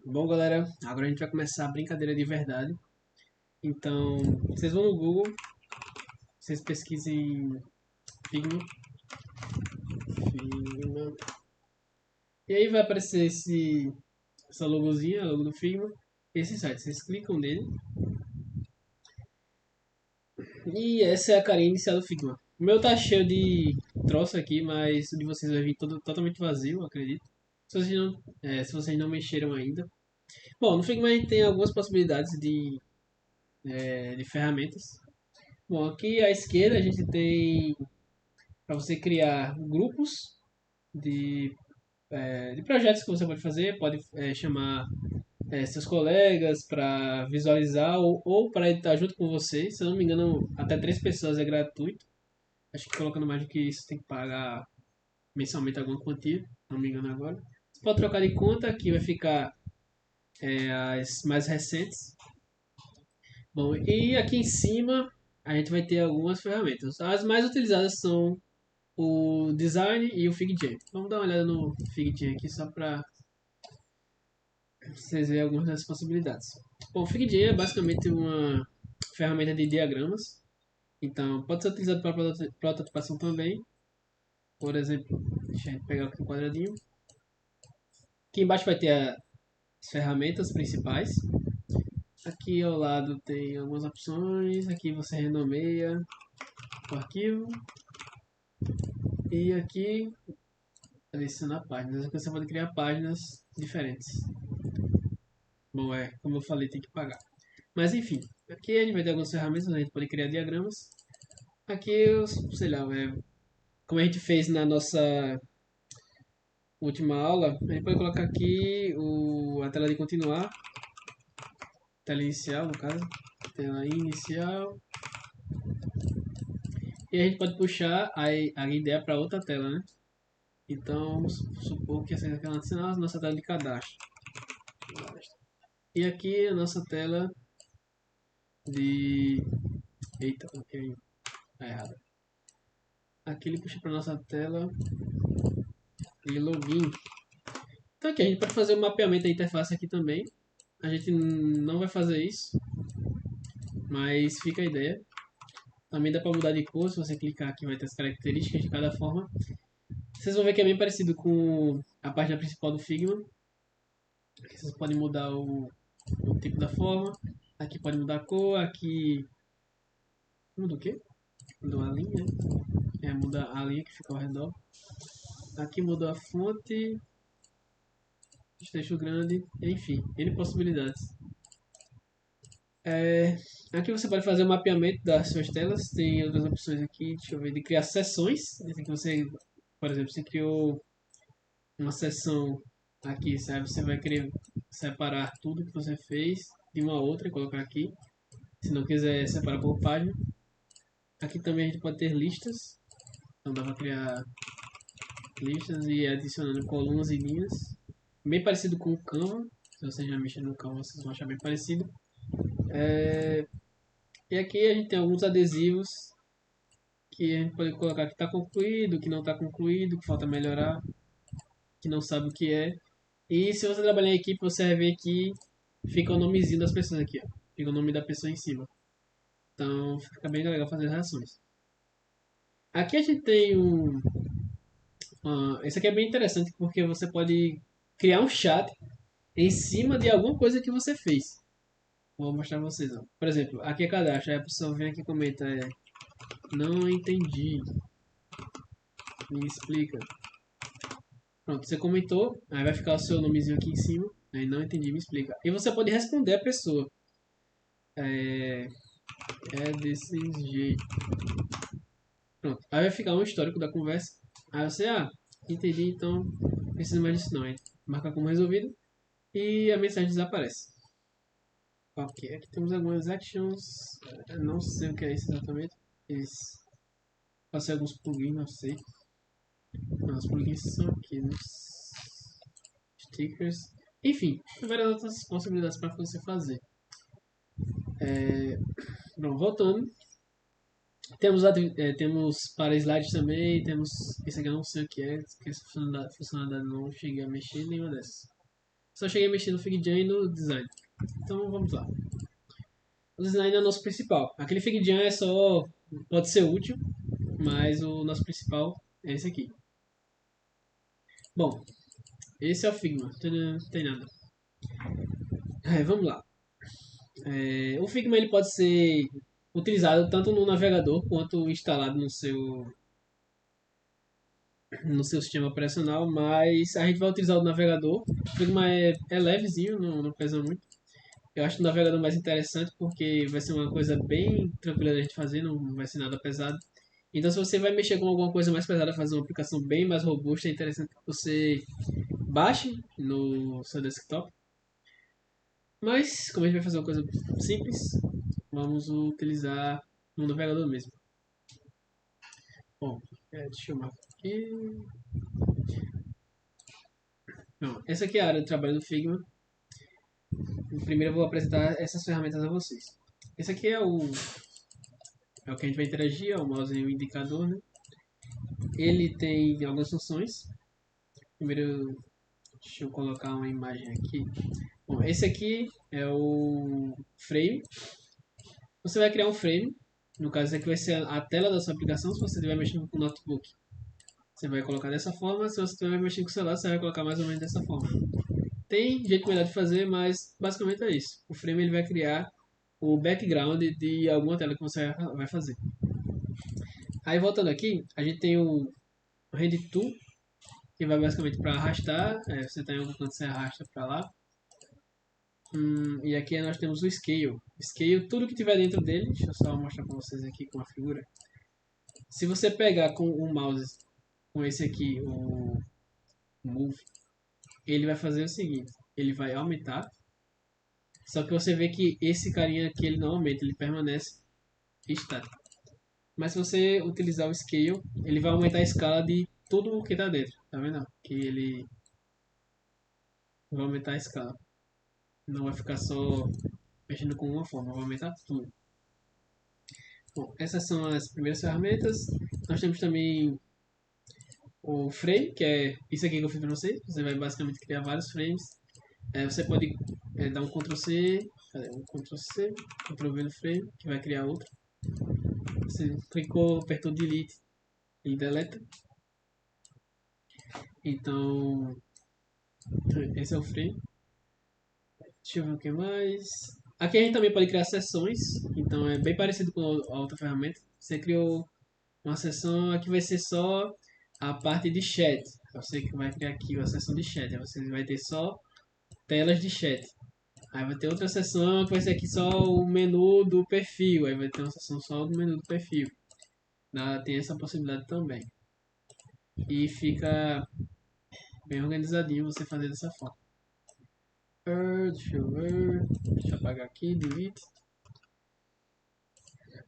Bom, galera, agora a gente vai começar a brincadeira de verdade. Então, vocês vão no Google, vocês pesquisem Figma, Figma, e aí vai aparecer essa logozinha, a logo do Figma, esse site. Vocês clicam nele e essa é a carinha inicial do Figma. O meu tá cheio de troço aqui, mas o de vocês vai vir todo, totalmente vazio, eu acredito. Se vocês não mexeram ainda. Bom, no Figma a gente tem algumas possibilidades de ferramentas. Bom, aqui à esquerda a gente tem para você criar grupos de projetos que você pode fazer, pode chamar seus colegas para visualizar ou para editar junto com você. Se eu não me engano, até 3 pessoas é gratuito. Acho que colocando mais do que isso tem que pagar mensalmente alguma quantia, se não me engano agora. Você pode trocar de conta, aqui vai ficar as mais recentes. Bom, e aqui em cima a gente vai ter algumas ferramentas. As mais utilizadas são o design e o FigJam. Vamos dar uma olhada no FigJam aqui só para vocês verem algumas das possibilidades. Bom, o FigJam é basicamente uma ferramenta de diagramas, então pode ser utilizado para prototipação também. Por exemplo, deixa eu pegar aqui um quadradinho. Aqui embaixo vai ter as ferramentas principais. Aqui ao lado tem algumas opções. Aqui você renomeia o arquivo. E aqui adicionar páginas. Aqui você pode criar páginas diferentes. Bom, como eu falei, tem que pagar. Mas enfim, aqui a gente vai ter algumas ferramentas, a gente pode criar diagramas. Aqui, sei lá, como a gente fez na nossa última aula, a gente pode colocar aqui a tela de continuar, tela inicial no caso, tela inicial. E a gente pode puxar a ideia para outra tela, né? Então, vamos supor que essa aqui é a nossa tela de cadastro. E aqui a nossa tela de... Eita, coloquei errado. Aqui ele puxa para nossa tela de login. Então aqui a gente pode fazer o mapeamento da interface aqui também. A gente não vai fazer isso, mas fica a ideia. Também dá para mudar de cor, se você clicar aqui vai ter as características de cada forma. Vocês vão ver que é bem parecido com a página principal do Figma. Aqui vocês podem mudar o tipo da forma. Aqui pode mudar a cor, aqui... Muda o quê? Muda a linha. Muda a linha que fica ao redor. Aqui mudou a fonte. Texto grande, enfim, N possibilidades. Aqui você pode fazer o mapeamento das suas telas. Tem outras opções aqui, deixa eu ver, de criar sessões. Esse aqui você, por exemplo, você criou uma sessão aqui, sabe? Você vai querer separar tudo que você fez de uma outra e colocar aqui. Se não quiser separar por página. Aqui também a gente pode ter listas. Então dá para criar listas e ir adicionando colunas e linhas. Bem parecido com o Canva. Se você já mexer no Canva, vocês vão achar bem parecido. E aqui a gente tem alguns adesivos que a gente pode colocar que está concluído, que não está concluído, que falta melhorar, que não sabe o que é. E se você trabalhar em equipe, você vai ver que fica o nomezinho das pessoas aqui, ó. Fica o nome da pessoa em cima. Então fica bem legal fazer as reações. Aqui a gente tem esse aqui é bem interessante porque você pode criar um chat em cima de alguma coisa que você fez. Vou mostrar pra vocês. Ó. Por exemplo, aqui é cadastro. Aí a pessoa vem aqui e comenta: não entendi, me explica. Pronto, você comentou, aí vai ficar o seu nomezinho aqui em cima. Aí não entendi, me explica. E você pode responder a pessoa. É, é desse jeito. Pronto, aí vai ficar um histórico da conversa. Aí você, entendi, então não precisa mais disso não. Hein? Marca como resolvido e a mensagem desaparece. Ok, aqui temos algumas actions. Eu não sei o que é isso exatamente. Eles pode ser alguns plugins, não sei. Não, os plugins são aqui nos stickers. Enfim, tem várias outras possibilidades para você fazer. Bom, voltando. Temos para slides também. Temos. Esse aqui eu não sei o que é. Que essa funcionalidade não cheguei a mexer em nenhuma dessas. Só cheguei a mexer no FigJam e no design. Então vamos lá. O design é o nosso principal. Aquele FigJam é só... pode ser útil, mas o nosso principal é esse aqui. Bom, esse é o Figma. Não tem nada. Vamos lá. O Figma ele pode ser utilizado tanto no navegador quanto instalado no seu sistema operacional, mas a gente vai utilizar o navegador. O Figma é levezinho, não pesa muito. Eu acho o navegador mais interessante porque vai ser uma coisa bem tranquila de a gente fazer, não vai ser nada pesado. Então, se você vai mexer com alguma coisa mais pesada, fazer uma aplicação bem mais robusta, é interessante que você baixe no seu desktop. Mas, como a gente vai fazer uma coisa simples, vamos utilizar no navegador mesmo. Bom, deixa eu marcar aqui. Não, essa aqui é a área de trabalho do Figma. Primeiro eu vou apresentar essas ferramentas a vocês. Esse aqui é o que a gente vai interagir, é o mouse e o indicador, né? Ele tem algumas funções. Primeiro, deixa eu colocar uma imagem aqui. Bom, esse aqui é o frame. Você vai criar um frame. No caso, esse aqui vai ser a tela da sua aplicação se você estiver mexendo com o notebook. Você vai colocar dessa forma. Se você estiver mexendo com o celular, você vai colocar mais ou menos dessa forma. Tem jeito melhor de fazer, mas basicamente é isso. O frame ele vai criar o background de alguma tela que você vai fazer. Aí voltando aqui, a gente tem o Hand Tool, que vai basicamente para arrastar. Você está em algum canto, você arrasta para lá. E aqui nós temos o Scale. Scale, tudo que tiver dentro dele, deixa eu só mostrar para vocês aqui com a figura. Se você pegar com o mouse, com esse aqui, o Move, ele vai fazer o seguinte, ele vai aumentar. Só que você vê que esse carinha aqui, ele não aumenta, ele permanece estático. Mas se você utilizar o Scale, ele vai aumentar a escala de tudo o que está dentro. Tá vendo? Que ele vai aumentar a escala. Não vai ficar só mexendo com uma forma, vai aumentar tudo. Bom, essas são as primeiras ferramentas. Nós temos também o frame, que é isso aqui que eu fiz para vocês. Você vai basicamente criar vários frames. Você pode dar um Ctrl C, um Ctrl C, Ctrl V no frame, que vai criar outro. Você clicou, apertou Delete e deleta. Então, esse é o frame. Deixa eu ver o que mais. Aqui a gente também pode criar sessões. Então, é bem parecido com a outra ferramenta. Você criou uma sessão, aqui vai ser só a parte de chat. Você que vai criar aqui a seção de chat. Aí você vai ter só telas de chat. Aí vai ter outra seção que vai ser aqui só o menu do perfil. Aí vai ter uma seção só do menu do perfil. Tem essa possibilidade também. E fica bem organizadinho você fazer dessa forma. Deixa eu ver. Deixa eu apagar aqui, delete.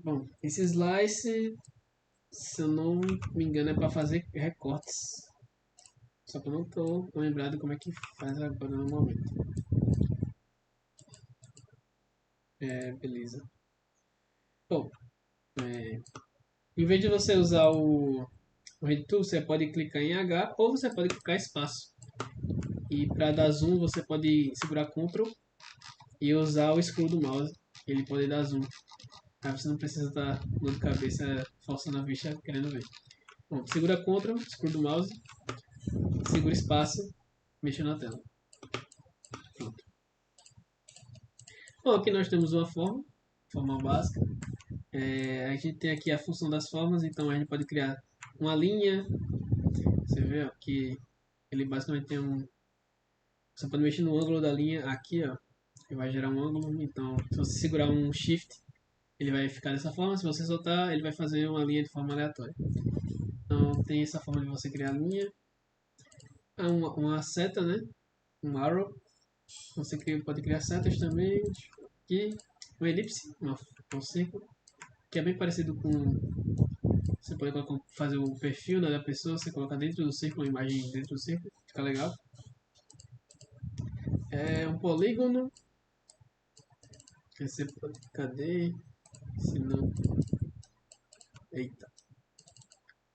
Bom, esse slice, se eu não me engano, é para fazer recortes. Só que eu não estou lembrado como é que faz agora no momento. Beleza. Bom, em vez de você usar o Hand Tool, você pode clicar em H ou você pode clicar espaço. E para dar zoom, você pode segurar Ctrl e usar o scroll do mouse. Ele pode dar zoom. Aí você não precisa estar dor de cabeça forçando a vista querendo ver. Bom, segura Ctrl, scroll do mouse, segura espaço, mexa na tela. Pronto. Bom, aqui nós temos uma forma básica. A gente tem aqui a função das formas, então a gente pode criar uma linha. Você vê ó, que ele basicamente tem um. Você pode mexer no ângulo da linha aqui, ó, que vai gerar um ângulo. Então, se você segurar um Shift, ele vai ficar dessa forma. Se você soltar, ele vai fazer uma linha de forma aleatória. Então, tem essa forma de você criar a linha. Uma seta, né? Um arrow. Você pode criar setas também. Aqui, uma elipse, um círculo, que é bem parecido com. Você pode fazer o perfil, né, da pessoa, você coloca dentro do círculo, a imagem dentro do círculo, fica legal. Um polígono. Você pode. Cadê? Se não. Eita.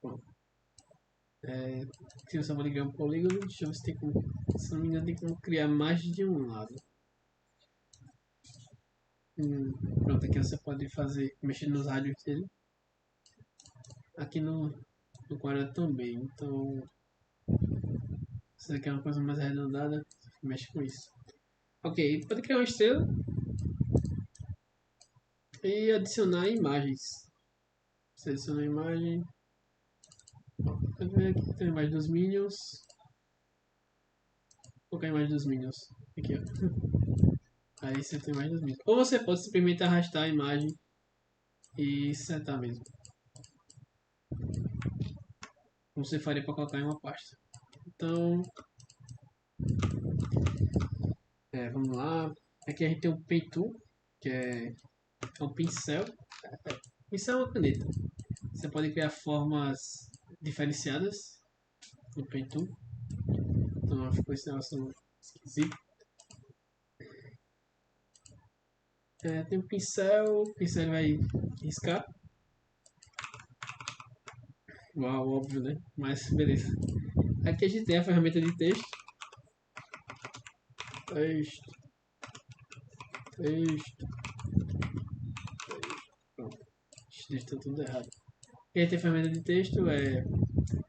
Bom. Se você pode criar um polígono, deixa eu ver se tem como. Se não me engano, tem como criar mais de um lado. Hum, Pronto, aqui você pode fazer, mexer nos rádios dele. Aqui no quadrado também. Então, se você quer uma coisa mais arredondada, mexe com isso. Ok, pode criar uma estrela e adicionar imagens. Você adiciona a imagem. Pode ver aqui, tem a imagem dos Minions. Vou colocar a imagem dos Minions. Aqui, ó. Aí você tem a imagem dos Minions. Ou você pode simplesmente arrastar a imagem e setar mesmo. Como você faria para colocar em uma pasta. Então, vamos lá. Aqui a gente tem o Pen Tool, que é um pincel. Pincel é uma caneta. Você pode criar formas diferenciadas no Pen Tool. Então ficou esse negócio esquisito. Tem o pincel vai riscar. Uau, óbvio, né? Mas beleza. Aqui a gente tem a ferramenta de texto. Texto. Texto. Pronto. Texto tudo errado. E aí tem a ferramenta de texto.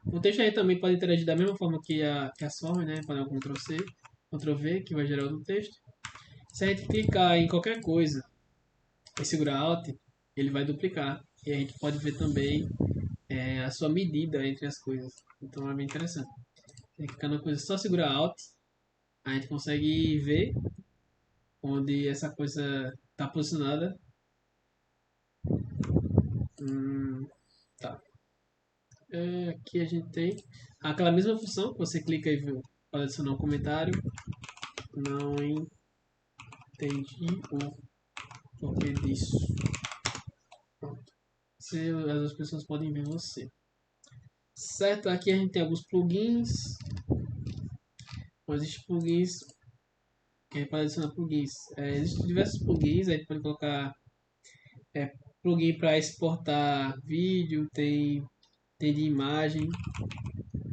O texto aí também pode interagir da mesma forma que as formas, né? Pode dar um Ctrl+C, Ctrl+V, que vai gerar outro texto. Se a gente clicar em qualquer coisa e segurar Alt, ele vai duplicar. E a gente pode ver também a sua medida entre as coisas. Então é bem interessante. Clicando na coisa, só segurar Alt, a gente consegue ver onde essa coisa está posicionada. Tá. Aqui a gente tem aquela mesma função que você clica e pode adicionar um comentário. Não entendi o porquê disso. Pronto. As outras pessoas podem ver você. Certo, aqui a gente tem alguns plugins. Existem plugins que a gente pode adicionar plugins. Existem diversos plugins, a gente pode colocar plugin para exportar vídeo, tem de imagem,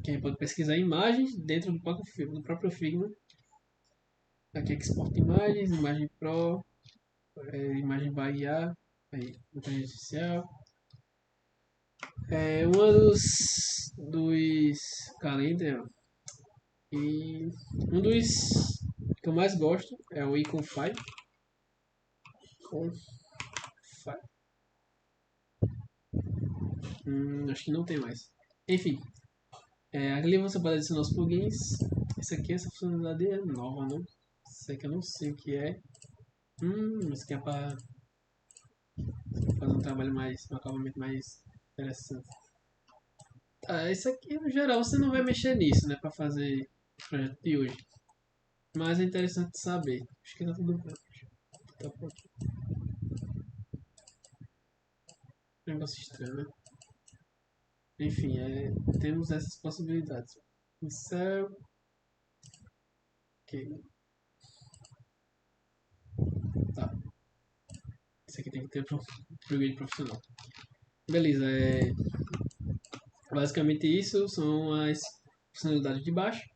que a gente pode pesquisar imagens dentro do próprio Figma. Aqui é exporta imagens, imagem Pro, imagem by IA, aí, inteligência artificial. Uma dos calendar e um dos que eu mais gosto é o Iconfy. Acho que não tem mais. Enfim, ali você pode adicionar os plugins. Essa funcionalidade é nova, né? Isso aqui eu não sei o que é. Isso aqui é para fazer um acabamento mais interessante. Tá, isso aqui no geral você não vai mexer nisso, né? Para fazer o projeto de hoje. Mas é interessante saber. Acho que tá tudo pronto. Tá pronto. Negócio estranho, né? Enfim, temos essas possibilidades. Pincel. Ok. Tá. Isso aqui tem que ter programa profissional. Beleza, basicamente isso são as funcionalidades de baixo.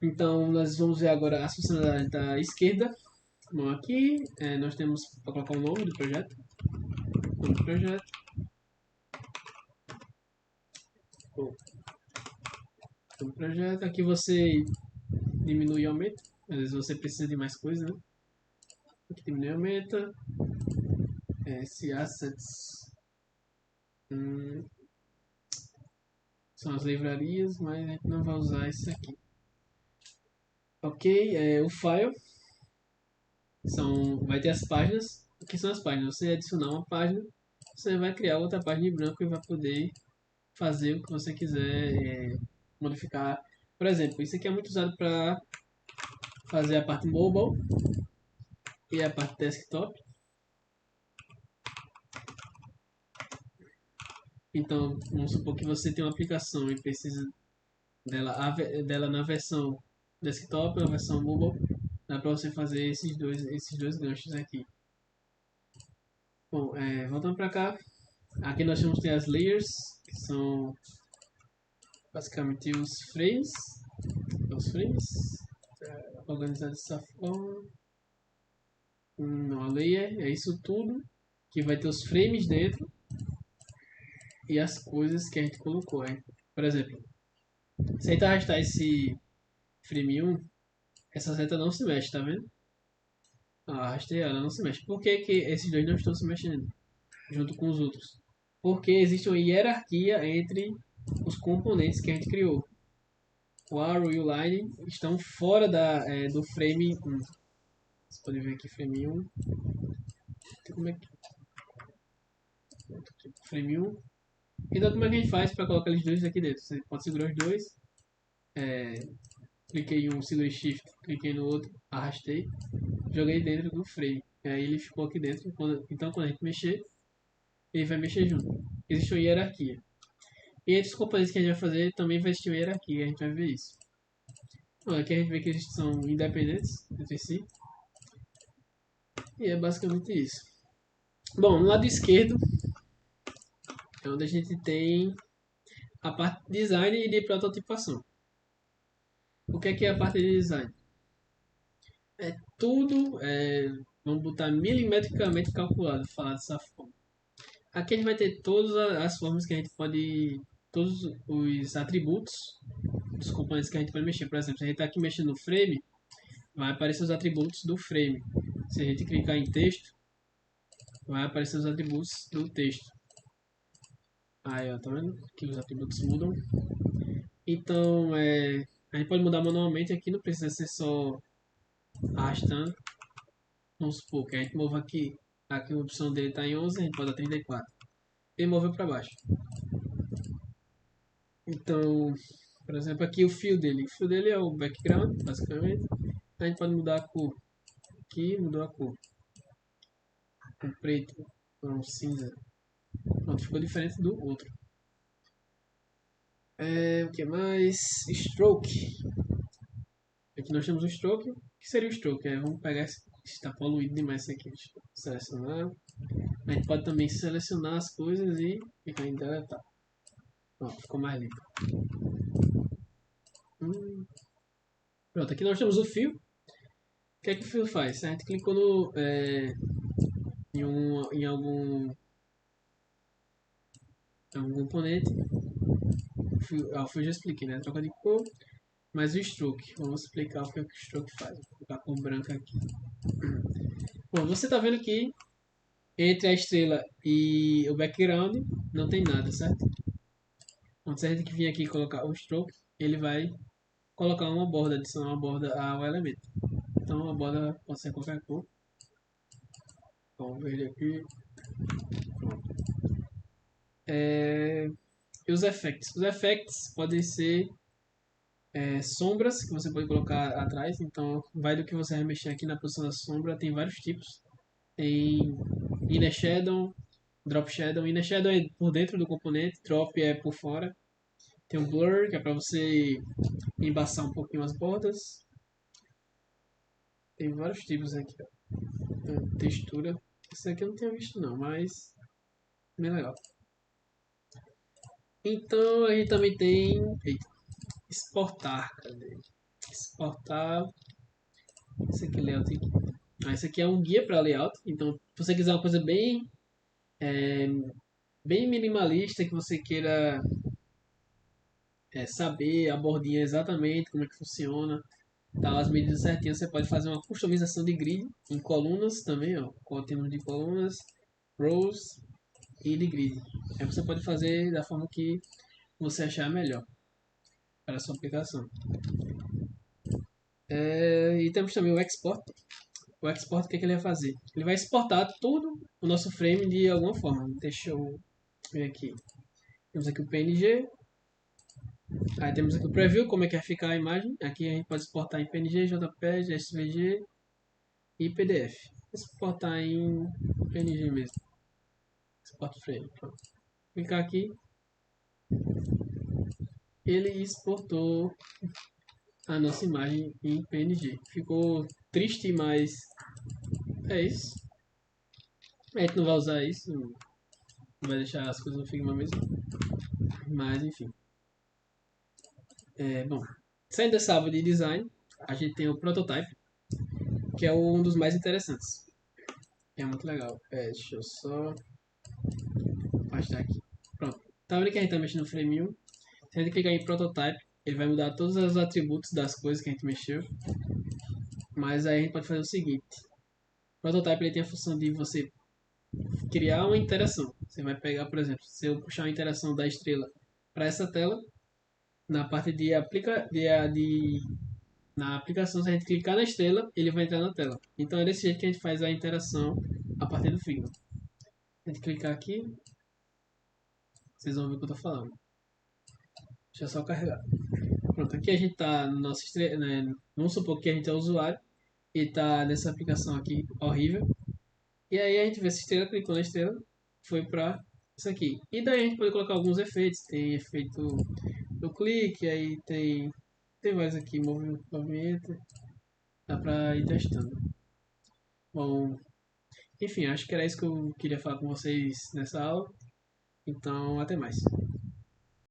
Então nós vamos ver agora as funcionalidades da esquerda. Bom, aqui nós temos para colocar o nome do projeto. Nome do projeto. Bom, nome do projeto. Aqui você diminui e aumenta. Às vezes você precisa de mais coisa, né? Aqui diminui e aumenta. Esse assets são as livrarias, mas a gente não vai usar isso aqui. Ok, o file vai ter as páginas. O que são as páginas? Você adicionar uma página, você vai criar outra página em branco e vai poder fazer o que você quiser, modificar. Por exemplo, isso aqui é muito usado para fazer a parte mobile e a parte desktop. Então, vamos supor que você tem uma aplicação e precisa dela na versão desktop ou na versão mobile. Dá para você fazer esses dois ganchos aqui. Bom, voltando para cá, aqui nós temos as layers, que são basicamente os frames organizados dessa forma. Uma layer é isso tudo que vai ter os frames dentro e as coisas que a gente colocou. Hein? Por exemplo, se a gente arrastar esse frame 1, essa seta não se mexe, tá vendo? Arrastei ela, não se mexe. Por que, que esses dois não estão se mexendo junto com os outros? Porque existe uma hierarquia entre os componentes que a gente criou. O arrow e o line estão fora do frame 1. Você pode ver aqui frame 1. Como é que... Frame 1. Então como é que a gente faz para colocar eles dois aqui dentro? Você pode segurar os dois. Cliquei em um, segurei shift, cliquei no outro, arrastei, joguei dentro do frame. E aí ele ficou aqui dentro. Então quando a gente mexer, ele vai mexer junto. Existe uma hierarquia. E entre os componentes que a gente vai fazer também vai existir uma hierarquia. A gente vai ver isso. Bom, aqui a gente vê que eles são independentes entre si. E é basicamente isso. Bom, no lado esquerdo é onde a gente tem a parte de design e de prototipação. O que é a parte de design? É tudo, vamos botar milimetricamente calculado, falar dessa forma. Aqui a gente vai ter todas as formas que a gente pode, todos os atributos dos componentes que a gente pode mexer. Por exemplo, se a gente está aqui mexendo no frame, vai aparecer os atributos do frame. Se a gente clicar em texto, vai aparecer os atributos do texto. Aí, ó, tá vendo? Que os atributos mudam. Então, a gente pode mudar manualmente aqui, não precisa ser só arrastando. Vamos supor que a gente mova aqui. Aqui a opção dele está em 11, a gente pode dar 34. E moveu para baixo. Então, por exemplo, aqui o fio dele. O fio dele é o background, basicamente. A gente pode mudar a cor. Aqui mudou a cor. Um preto, um cinza. Pronto, ficou diferente do outro. O que mais? Stroke. Aqui nós temos o stroke. O que seria o stroke? Vamos pegar esse. Está poluído demais isso aqui. Deixa eu selecionar. A gente pode também selecionar as coisas e ficar em deletar. Pronto, ficou mais limpo. Pronto, aqui nós temos o fio. O que é que o fio faz? A gente clicou em algum componente. O fio já expliquei, né? Troca de cor. Mas o stroke, vamos explicar o que é que o stroke faz. Vou colocar a cor branca aqui. Bom, você está vendo que entre a estrela e o background não tem nada, certo? Então, se a gente vir aqui e colocar o stroke, ele vai colocar uma borda, adicionar uma borda ao elemento. Então a borda pode ser qualquer cor. Vamos ver aqui. E os effects. Os effects podem ser sombras que você pode colocar atrás. Então vai do que você vai mexer aqui na posição da sombra. Tem vários tipos. Tem Inner Shadow, Drop Shadow. Inner Shadow é por dentro do componente, Drop é por fora. Tem o Blur, que é para você embaçar um pouquinho as bordas. Tem vários tipos aqui. Ó. Textura. Esse aqui eu não tinha visto não, mas bem legal. Então a gente também tem exportar. Cadê? Exportar. Esse aqui é layout aqui. Esse aqui é um guia para layout. Então, se você quiser uma coisa bem minimalista, que você queira saber a bordinha exatamente como é que funciona, tá, as medidas certinhas, você pode fazer uma customização de grid em colunas também, ó. Temos de colunas, rows e de grid. Aí você pode fazer da forma que você achar melhor para a sua aplicação. E temos também o export. O export, o que ele vai fazer? Ele vai exportar todo o nosso frame de alguma forma. Deixa eu ver aqui. Temos aqui o PNG. Aí temos aqui o preview, como é que vai ficar a imagem. Aqui a gente pode exportar em PNG, JPEG, SVG e PDF. Vou exportar em PNG mesmo. Export frame. Pronto. Clicar aqui. Ele exportou a nossa imagem em PNG. Ficou triste, mas é isso. A gente não vai usar isso, não vai deixar as coisas no Figma mesmo. Mas enfim. Bom, saindo dessa aba de design, a gente tem o prototype, que é um dos mais interessantes. É muito legal. Deixa eu só afastar aqui. Pronto. Tá vendo que a gente tá mexendo no frame 1? Se a gente clicar em prototype, ele vai mudar todos os atributos das coisas que a gente mexeu. Mas aí a gente pode fazer o seguinte. O prototype ele tem a função de você criar uma interação. Você vai pegar, por exemplo, se eu puxar uma interação da estrela para essa tela, na parte de na aplicação, se a gente clicar na estrela, ele vai entrar na tela. Então é desse jeito que a gente faz a interação a partir do Figma. A gente clicar aqui, vocês vão ver o que eu estou falando. Deixa eu só carregar. Pronto, aqui a gente está no nosso estrela, né? Vamos supor que a gente é o usuário e está nessa aplicação aqui horrível. E aí a gente vê essa estrela, clicou na estrela, foi para isso aqui. E daí a gente pode colocar alguns efeitos. Tem efeito do clique, aí tem vários aqui, movimento, dá para ir testando. Bom, enfim, acho que era isso que eu queria falar com vocês nessa aula. Então, até mais.